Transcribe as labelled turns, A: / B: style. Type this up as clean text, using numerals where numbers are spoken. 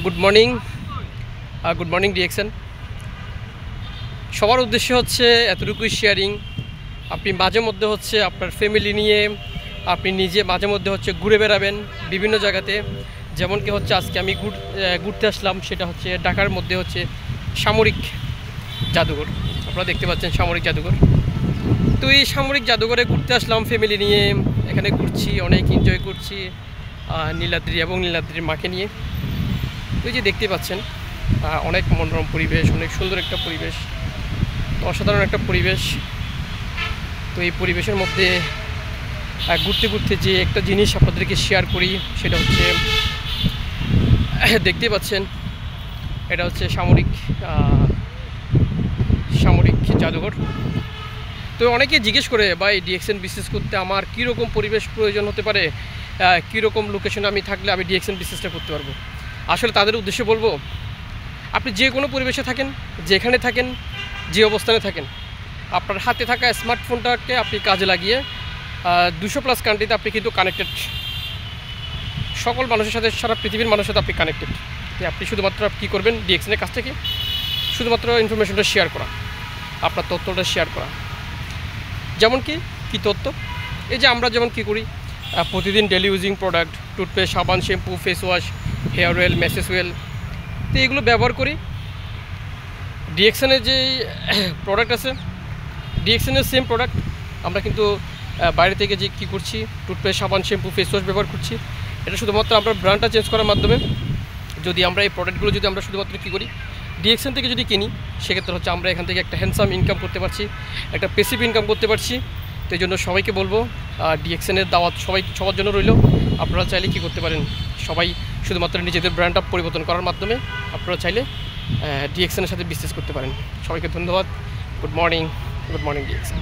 A: Good morning DXN. সবার উদ্দেশ্য হচ্ছে এতটুকুই শেয়ারিং। আপনি মাঝে মধ্যে হচ্ছে আপনার ফ্যামিলি নিয়ে আপনি নিজে মাঝে মধ্যে হচ্ছে ঘুরে বেড়াবেন বিভিন্ন জায়গাতে। যেমন কি হচ্ছে আজকে আমি ঘুরতে আসলাম, সেটা হচ্ছে ঢাকার মধ্যে হচ্ছে সামরিক জাদুঘর। আপনারা দেখতে পাচ্ছেন সামরিক জাদুঘর। তো এই সামরিক জাদুঘরে ঘুরতে আসলাম ফ্যামিলি নিয়ে। এখানে ঘুরছি, অনেক এনজয় করছি নীলাদ্রি এবং নীলাদ্রির মাকে নিয়ে। তো এই যে দেখতে পাচ্ছেন অনেক মনোরম পরিবেশ, অনেক সুন্দর একটা পরিবেশ, অসাধারণ একটা পরিবেশ। তো এই পরিবেশের মধ্যে ঘুরতে ঘুরতে যে একটা জিনিস আপনাদেরকে শেয়ার করি, সেটা হচ্ছে দেখতে পাচ্ছেন এটা হচ্ছে সামরিক জাদুঘর। তো অনেকে জিজ্ঞেস করে ভাই ডিএক্সএন বিজনেস করতে আমার কীরকম পরিবেশ প্রয়োজন হতে পারে, কীরকম লোকেশনে আমি থাকলে আমি ডিএক্সএন বিজনেসটা করতে পারবো। আসলে তাদের উদ্দেশ্যে বলবো, আপনি যে কোনো পরিবেশে থাকেন, যেখানে থাকেন, যে অবস্থানে থাকেন, আপনার হাতে থাকা স্মার্টফোনটাকে আপনি কাজে লাগিয়ে 200+ কান্ট্রিতে আপনি কিন্তু কানেক্টেড। সকল মানুষের সাথে, সারা পৃথিবীর মানুষের সাথে আপনি কানেক্টেড। আপনি শুধুমাত্র কী করবেন, ডিএক্সএনের কাছ থেকে শুধুমাত্র ইনফরমেশনটা শেয়ার করা, আপনার তথ্যটা শেয়ার করা। যেমন কি তথ্য, এই যে আমরা যেমন কী করি প্রতিদিন ডেলি ইউজিং প্রোডাক্ট, টুথপেস্ট, সাবান, shampoo, face wash, hair oil, massage oil, তো এগুলো ব্যবহার করি। ডিএক্সএনের যে প্রোডাক্ট আছে, ডিএক্সএনের সেম প্রোডাক্ট আমরা কিন্তু বাইরে থেকে যে কী করছি, টুথপেস্ট, সাবান, শ্যাম্পু, ফেস ওয়াশ ব্যবহার করছি। এটা শুধুমাত্র আমরা ব্র্যান্ডটা চেঞ্জ করার মাধ্যমে যদি আমরা এই প্রোডাক্টগুলো যদি আমরা শুধুমাত্র কী করি, ডিএক্সএন থেকে যদি কিনি, সেক্ষেত্রে হচ্ছে আমরা এখান থেকে একটা হ্যান্ডসাম ইনকাম করতে পারছি, একটা প্যাসিভ ইনকাম করতে পারছি। তো এই জন্য সবাইকে বলবো ডিএক্সএনের দাওয়াত সবার জন্য রইল। আপনারা চাইলে কী করতে পারেন, সবাই শুধুমাত্র নিজেদের ব্র্যান্ডটা পরিবর্তন করার মাধ্যমে আপনারা চাইলে ডিএক্সএনের সাথে বিজনেস করতে পারেন। সবাইকে ধন্যবাদ। Good morning DXN.